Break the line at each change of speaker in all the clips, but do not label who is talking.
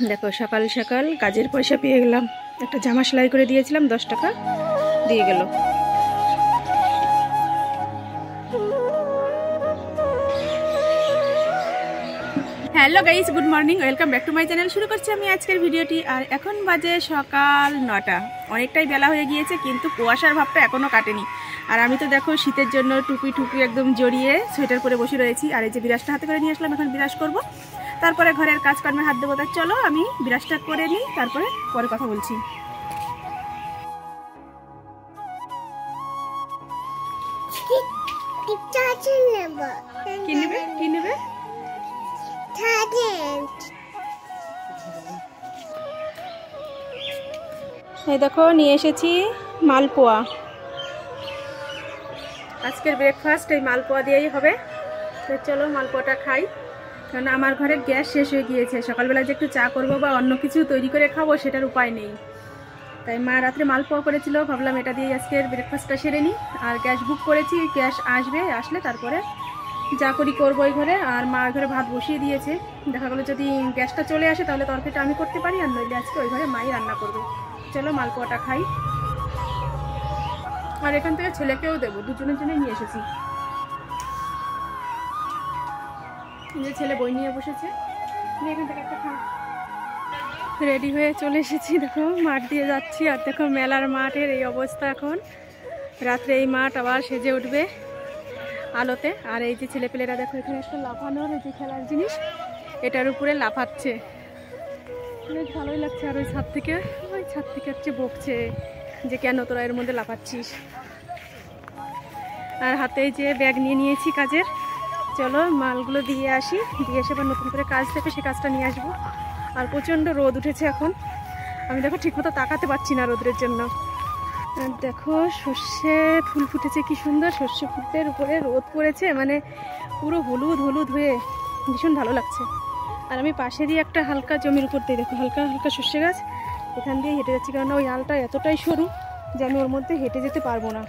দেখো সকাল সকাল কাজের পয়সা পেয়ে গেলাম। একটা জামা সেলাই করে দিয়েছিলাম, 10 টাকা দিয়ে গেল। Hello guys, good morning, welcome back to my channel. শুরু করছি আমি আজকের ভিডিওটি। আর এখন বাজে সকাল 9টা। অনেকটাই বেলা হয়ে গিয়েছে, কিন্তু কুয়াশার ভাবটা এখনও কাটেনি। আর আমি তো দেখো শীতের জন্য টুপি একদম জড়িয়ে সোয়েটার পরে বসে রয়েছি। আর এই যে বিরাজটা হাতে করে নিয়ে আসলাম, এখন বিরাজ করব, তারপরে ঘরের কাজকর্মে হাত দেবো। তাই চলো আমি বিরাজটা করে নিই, তারপরে কথা বলছি। কি নেবে কি নেবে? এই দেখো নিয়ে এসেছি মালপোয়া। আজকের ব্রেকফাস্ট এই মালপোয়া দিয়েই হবে। তো চলো মালপোয়াটা খাই, কারণ আমার ঘরে গ্যাস শেষ হয়ে গিয়েছে। সকালবেলা যে একটু চা করবো বা অন্য কিছু তৈরি করে খাবো, সেটার উপায় নেই। তাই মা রাত্রে মালপোয়া করেছিল, ভাবলাম এটা দিয়ে আজকের ব্রেকফাস্টটা সেরে নিই। আর গ্যাস বুক করেছি, গ্যাস আসলে তারপরে যা করি করবো ওই ঘরে। আর মা ঘরে ভাত বসিয়ে দিয়েছে। দেখা গেলো যদি গ্যাসটা চলে আসে তাহলে তরকারিটা আমি করতে পারি, আর নইলে আজকে ওই ঘরে মাই রান্না করবে। চলো মালপোয়াটা খাই। আর এখান থেকে ছেলেকেও দেবো, দুজনের জন্য নিয়ে এসেছি। যে ছেলে বই নিয়ে বসেছে, এখান থেকে একটা খা। রেডি হয়ে চলে এসেছি, দেখো মাঠ দিয়ে যাচ্ছি। আর দেখো মেলার মাঠের এই অবস্থা এখন। রাত্রে এই মাঠ আবার সেজে উঠবে আলোতে। আর এই যে ছেলেপেলেরা দেখো এখানে একটা লাফানোর যে খেলার জিনিস, এটার উপরে লাফাচ্ছে, বেশ ভালোই লাগছে। আর ওই ছাদ থেকে হচ্ছে বকছে যে কেন তোরা এর মধ্যে লাফাচ্ছিস। আর হাতে যে ব্যাগ নিয়ে নিয়েছি কাজের। চলো মালগুলো দিয়ে আসি, দিয়ে এসে আবার নতুন করে কাজ থেকে সে কাজটা নিয়ে আসবো। আর প্রচণ্ড রোদ উঠেছে এখন, আমি দেখো ঠিকমতো তাকাতে পারছি না রোদের জন্য। আর দেখো সর্ষে ফুল ফুটেছে, কি সুন্দর। সর্ষে ফুলের উপরে রোদ পড়েছে, মানে পুরো হলুদ হয়ে ভীষণ ভালো লাগছে। আর আমি পাশেরই একটা হালকা জমির উপর দিয়ে দেখো হালকা সর্ষে গাছ, এখান দিয়ে হেঁটে যাচ্ছি। কারণ ওই আলটা এতটাই সরু যে আমি ওর মধ্যে হেঁটে যেতে পারবো না।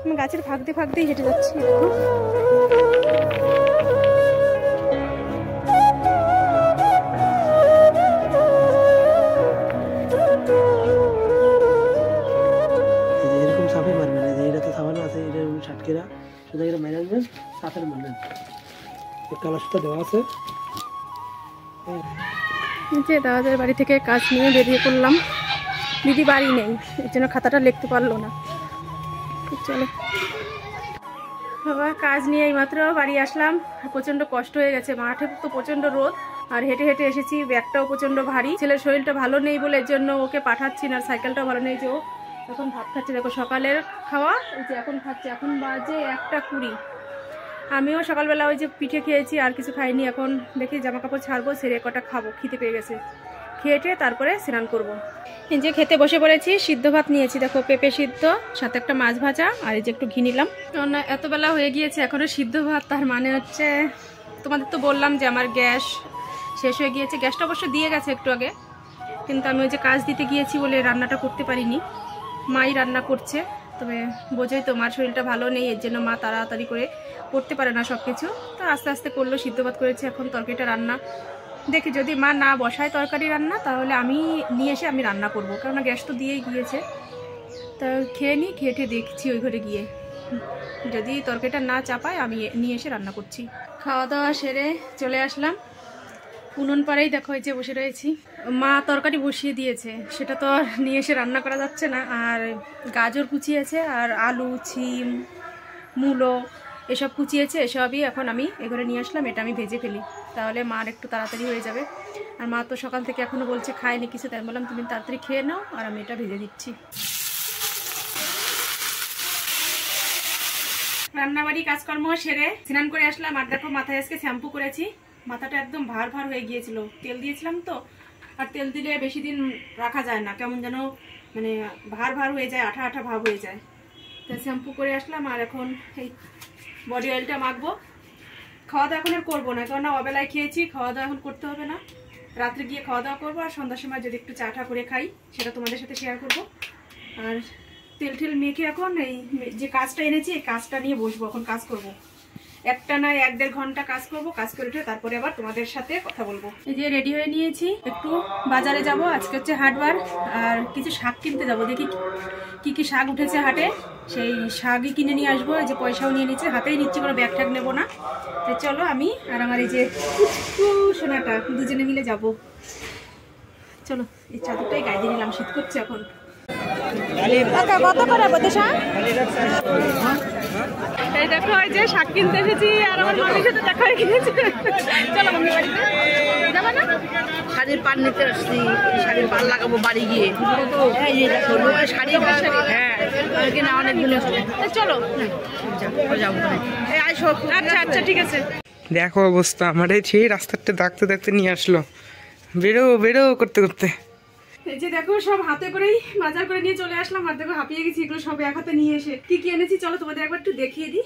আমি গাছের ফাঁক দিয়ে হেঁটে যাচ্ছি। দেখো দাদাদের বাড়ি থেকে কাজ নিয়ে বেরিয়ে পড়লাম। দিদি বাড়ি নেই, এর জন্য খাতাটা লিখতে পারলো না। চলো বাবা, কাজ নিয়ে এইমাত্র বাড়ি আসলাম। প্রচণ্ড কষ্ট হয়ে গেছে, মাঠে তো প্রচণ্ড রোদ। আর হেঁটে এসেছি, ব্যাগটাও প্রচণ্ড ভারী। ছেলের শরীরটা ভালো নেই বলে এর জন্য ওকে পাঠাচ্ছি না। সাইকেলটাও ভালো নেই, যে ও এখন ভাত খাচ্ছে। দেখো সকালের খাওয়া এই যে এখন খাচ্ছে। এখন বাজে 1:20। আমিও সকালবেলা ওই যে পিঠে খেয়েছি, আর কিছু খাইনি। এখন দেখি জামা কাপড় ছাড়বো, সেরে কটা খাবো, খিদে পেয়ে গেছে। খেয়ে তারপরে স্নান করবো। এই যে খেতে বসে পড়েছি, সিদ্ধ ভাত নিয়েছি দেখো, পেঁপে সিদ্ধ, সাথে একটা মাছ ভাজা, আর এই যে একটু ঘি নিলাম। কারণ এত বেলা হয়ে গিয়েছে এখনো সিদ্ধ ভাত। তার মানে হচ্ছে তোমাদের তো বললাম যে আমার গ্যাস শেষ হয়ে গিয়েছে। গ্যাসটা অবশ্য দিয়ে গেছে একটু আগে, কিন্তু আমি ওই যে কাজ দিতে গিয়েছি বলে রান্নাটা করতে পারিনি। মাই রান্না করছে। তবে বোঝোই তো মার শরীরটা ভালো নেই, এর জন্য মা তাড়াতাড়ি করে করতে পারে না সব কিছু। তো আস্তে আস্তে করলো, সিদ্ধ ভাত করেছে। এখন তরকারিটা রান্না দেখি, যদি মা না বসায় তরকারি রান্না, তাহলে আমি নিয়ে এসে আমি রান্না করবো, কেননা গ্যাস তো দিয়েই গিয়েছে। তা খেয়ে নিই, খেয়ে দেখছি ওই ঘরে গিয়ে, যদি তরকারিটা না চাপায় আমি নিয়ে এসে রান্না করছি। খাওয়া দাওয়া সেরে চলে আসলাম উনুন পাড়েই। দেখো এই যে বসে রয়েছি। মা তরকারি বসিয়ে দিয়েছে, সেটা তো আর নিয়ে এসে রান্না করা যাচ্ছে না। আর গাজর কুচিয়েছে, আর আলু, ছিম, মূলো এসব কুচিয়েছে। এসবই এখন আমি এঘরে নিয়ে আসলাম, এটা আমি ভেজে ফেলি, তাহলে মার একটু তাড়াতাড়ি হয়ে যাবে। আর মা তো সকাল থেকে এখনও বলছে খায়নি কিছু, তাই বললাম তুমি তাড়াতাড়ি খেয়ে নাও, আর আমি এটা ভেজে দিচ্ছি। রান্নাবাড়ি কাজকর্ম সেরে স্নান করে আসলাম। আর দেখো মাথায় আজকে শ্যাম্পু করেছি, মাথাটা একদম ভার হয়ে গিয়েছিল। তেল দিয়েছিলাম তো, আর তেল দিলে বেশি দিন রাখা যায় না, কেমন যেন মানে ভার হয়ে যায়, আঠা ভাব হয়ে যায়। তাই শ্যাম্পু করে আসলাম। আর এখন এই বডি অয়েলটা মাখবো। খাওয়া দাওয়া এখন আর করবো না, কারণ অবেলায় খেয়েছি, খাওয়া দাওয়া এখন করতে হবে না। রাত্রে গিয়ে খাওয়া দাওয়া করবো, আর সন্ধ্যার সময় যদি একটু চা করে খাই, সেটা তোমাদের সাথে শেয়ার করবো। আর তেল মেখে এখন এই যে কাজটা এনেছি, এই কাজটা নিয়ে বসবো, এখন কাজ করবো। একটা না 1-1.5 ঘন্টা কাজ করবো, কাজ করে উঠে তারপরে আবার তোমাদের সাথে কথা বলবো। এই যে রেডি হয়ে নিয়েছি, একটু বাজারে যাব, আজকে হচ্ছে হাটবার, আর কিছু শাক কিনতে যাব, দেখি কি কি শাক উঠেছে হাটে, সেই শাকই কিনে নিয়ে আসবো। এই যে পয়সাও নিয়ে নিচ্ছে, হাতেই নিচ্ছি, কোনো ব্যাগ ট্যাগ নেবো না। তো চলো আমি আর আমার এই যে সোনাটা দুজনে মিলে যাব। চলো এই চাদরটাই গায়ে দিয়ে নিলাম, শীত করছে এখন। কত করে বদেশা? এই দেখো এই যে শাক কিনতে এসেছি, আর আমার মামির সাথে দেখা হয়ে গিয়েছে। চলো মামির বাড়িতে যাবা না?
শাড়ির পাড় নিতে আসছি, শাড়ির পাড় লাগাবো বাড়ি গিয়ে। শাড়ি হ্যাঁ কিনা অনেকগুলো।
চলো
আচ্ছা
আচ্ছা ঠিক আছে।
দেখো অবস্থা আমার, এই সেই রাস্তাটা দেখতে দেখতে নিয়ে আসলো, বেরো বেরো করতে করতে।
এই যে দেখো সব হাতে করেই বাজার করে নিয়ে চলে আসলাম, আর দেখো হাঁপিয়ে গেছি, এগুলো সব এক হাতে নিয়ে এসে কি কি এনেছি চলো তোমাদের একবার একটু দেখিয়ে দিই।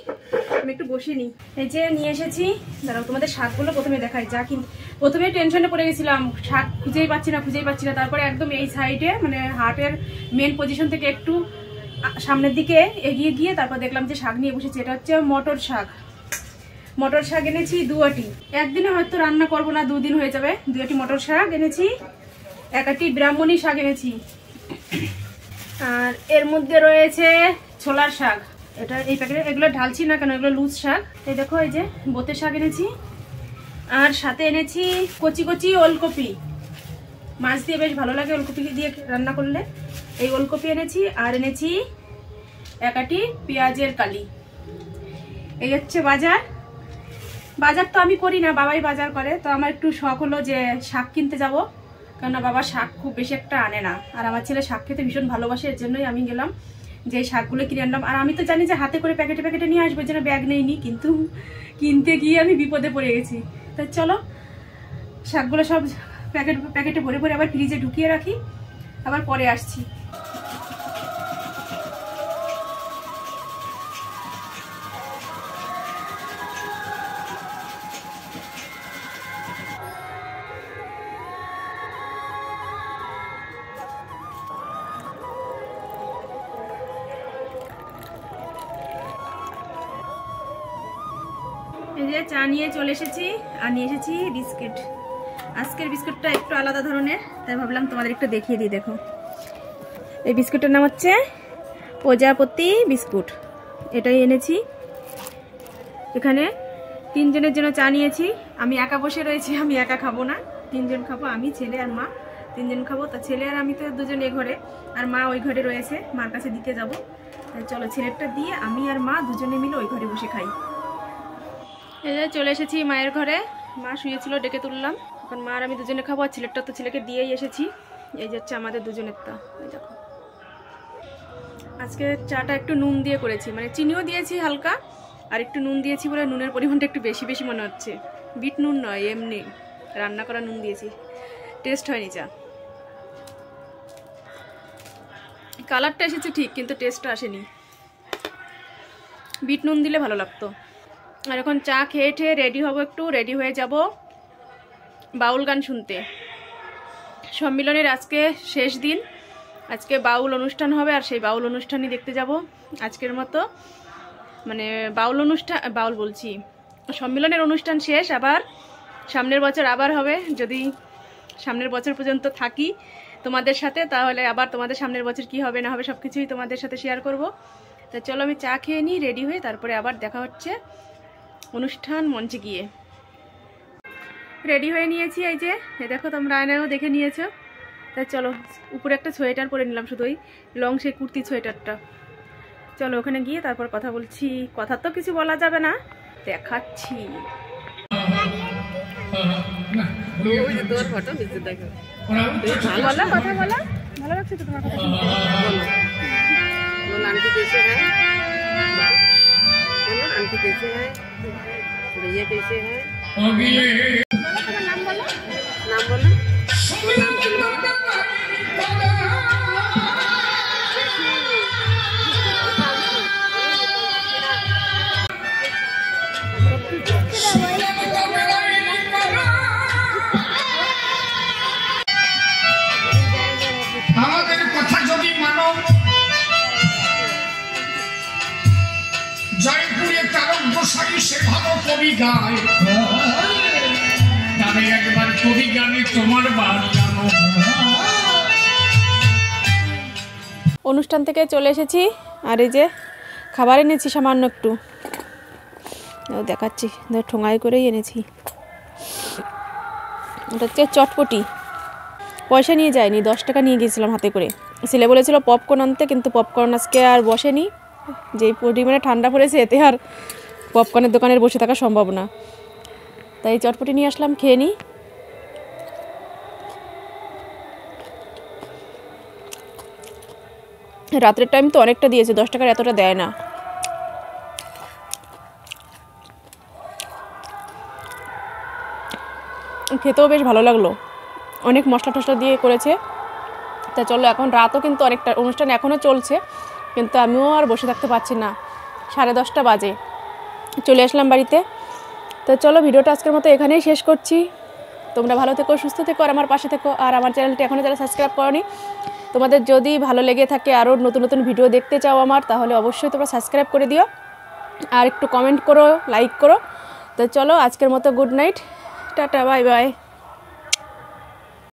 আমি একটু বসে নিই। এই যে নিয়ে এসেছি, দাঁড়াও তোমাদের শাকগুলো প্রথমে দেখাই। যা কি প্রথমে টেনশনে পড়ে গেছিলাম, শাক খুঁজেই পাচ্ছি না, তারপরে একদম এই সাইডে মানে হাটের মেন পজিশন থেকে একটু সামনের দিকে এগিয়ে গিয়ে তারপর দেখলাম যে শাক নিয়ে বসেছি। এটা হচ্ছে মটর শাক। মটর শাক এনেছি 2 আটি, একদিনে হয়তো রান্না করবো না, 2 দিন হয়ে যাবে। 2 আটি মটর শাক এনেছি, 1 আটি ব্রাহ্মণী শাক এনেছি, আর এর মধ্যে রয়েছে ছোলার শাক। এটা এই প্যাকেটে, এগুলো ঢালছি না কেন, এগুলো লুজ শাক। এই দেখো এই যে বোতে শাক এনেছি, আর সাথে এনেছি কচি কচি ওলকপি। মাছ দিয়ে বেশ ভালো লাগে ওলকপি দিয়ে রান্না করলে। এই ওলকপি এনেছি, আর এনেছি 1 আটি পেঁয়াজের কালি। এই হচ্ছে বাজার। বাজার তো আমি করি না, বাবাই বাজার করে, তো আমার একটু শখ হলো যে শাক কিনতে যাব, কেননা বাবা শাক খুব বেশি একটা আনে না, আর আমার ছেলে শাক খেতে ভীষণ ভালোবাসে, এর জন্যই আমি গেলাম যে শাকগুলো কিনে আনলাম। আর আমি তো জানি যে হাতে করে প্যাকেটে প্যাকেটে নিয়ে আসবো, যেন ব্যাগ নেইনি, কিন্তু কিনতে গিয়ে আমি বিপদে পড়ে গেছি। তাই চলো শাকগুলো সব প্যাকেটে ভরে ভরে আবার ফ্রিজে ঢুকিয়ে রাখি, আবার পরে আসছি। এই যে চা নিয়ে চলে এসেছি, আর নিয়ে এসেছি বিস্কিট। আজকের বিস্কুটটা একটু আলাদা ধরনের, তাই ভাবলাম তোমাদের একটু দেখিয়ে দিই। দেখো এই বিস্কুটের নাম হচ্ছে প্রজাপতি বিস্কুট, এটাই এনেছি। এখানে 3 জনের জন্য চা নিয়েছি। আমি একা বসে রয়েছি, আমি একা খাবো না, 3 জন খাবো, আমি ছেলে আর মা 3 জন খাবো। তা ছেলে আর আমি তো 2 জন এ ঘরে, আর মা ওই ঘরে রয়েছে, মার কাছে দিতে যাবো। তাই চলো ছেলেরটা দিয়ে আমি আর মা 2 জনে মিলে ওই ঘরে বসে খাই। এই যে চলে এসেছি মায়ের ঘরে, মা শুয়েছিল, ডেকে তুললাম। এখন মা আর আমি 2 জনে খাবো, আর ছেলেরটা তো ছেলেকে দিয়েই এসেছি। এই যে হচ্ছে আমাদের 2 জনেরটা। এই দেখো আজকে চাটা একটু নুন দিয়ে করেছি, মানে চিনিও দিয়েছি হালকা, আর একটু নুন দিয়েছি বলে নুনের পরিমাণটা একটু বেশি বেশি মনে হচ্ছে। বিট নুন নয়, এমনি রান্না করা নুন দিয়েছি, টেস্ট হয়নি চা। কালারটা এসেছে ঠিক, কিন্তু টেস্টটা আসেনি। বিট নুন দিলে ভালো লাগতো। আর এখন চা খেয়ে ঠেয়ে রেডি হবো, একটু রেডি হয়ে যাব বাউল গান শুনতে। সম্মিলনের আজকে শেষ দিন, আজকে বাউল অনুষ্ঠান হবে, আর সেই বাউল অনুষ্ঠানই দেখতে যাব আজকের মতো। মানে বাউল বলছি, সম্মিলনের অনুষ্ঠান শেষ, আবার সামনের বছর আবার হবে। যদি সামনের বছর পর্যন্ত থাকি তোমাদের সাথে, তাহলে আবার তোমাদের সামনের বছর কি হবে না হবে সব কিছুই তোমাদের সাথে শেয়ার করব। তো চলো আমি চা খেয়ে নিই, রেডি হয়ে তারপরে আবার দেখা হচ্ছে অনুষ্ঠান মঞ্চে গিয়ে। রেডি হয়ে নিয়েছি, এই যে দেখো তোমরা আয়নায়ও দেখে নিয়েছো। তাই চলো উপরে একটা সোয়েটার পরে নিলাম, শুধু ওই লং সেই কুর্তি সোয়েটারটা। চলো ওখানে গিয়ে তারপর কথা বলছি। কথা তো কিছু বলা যাবে না, দেখাচ্ছি। বলো কথা বলো, ভালো লাগছে তো তোমার কথা শুনতে।
आंटी कैसे है, बोलो आंटी कैसे है, भैया कैसे है,
नाम बोलो,
नाम बोलो, नाम बोलो।
আমাদের কথা যদি মানো, জয়পুরে তারক গোসাই সে ভালো যায় তবে একবার কবি গানে তোমার বাড়ি আনো।
অনুষ্ঠান থেকে চলে এসেছি, আর এই যে খাবার এনেছি সামান্য একটু, দেখাচ্ছি, ঠোঙাই করেই এনেছি। ওটা হচ্ছে চটপটি, পয়সা নিয়ে যায়নি, 10 টাকা নিয়ে গিয়েছিলাম হাতে করে। ছেলে বলেছিল পপকর্ন আনতে, কিন্তু পপকর্ন আজকে আর বসেনি, যেই পরিমাণে ঠান্ডা পড়েছে এতে আর পপকর্নের দোকানের বসে থাকা সম্ভব না, তাই চটপটি নিয়ে আসলাম, খেয়ে নিই। রাত্রের টাইম তো অনেকটা দিয়েছে, 10 টাকার এতটা দেয় না। খেতেও বেশ ভালো লাগলো, অনেক মশলা টশলা দিয়ে করেছে। তা চলো, এখন রাতও কিন্তু অনেকটা, অনুষ্ঠান এখনও চলছে, কিন্তু আমিও আর বসে থাকতে পারছি না, 10:30 বাজে, চলে আসলাম বাড়িতে। তো চলো, ভিডিওটা আজকের মতো এখানেই শেষ করছি। তোমরা ভালো থেকো, সুস্থ থেকো, আর আমার পাশে থেকো। আর আমার চ্যানেলটি এখনও যারা সাবস্ক্রাইব করোনি, তোমাদের যদি ভালো লেগে থাকে, আরও নতুন নতুন ভিডিও দেখতে চাও আমার, তাহলে অবশ্যই তোমরা সাবস্ক্রাইব করে দিও, আর একটু কমেন্ট করো, লাইক করো। তো চলো, আজকের মতো good night, tata, bye bye.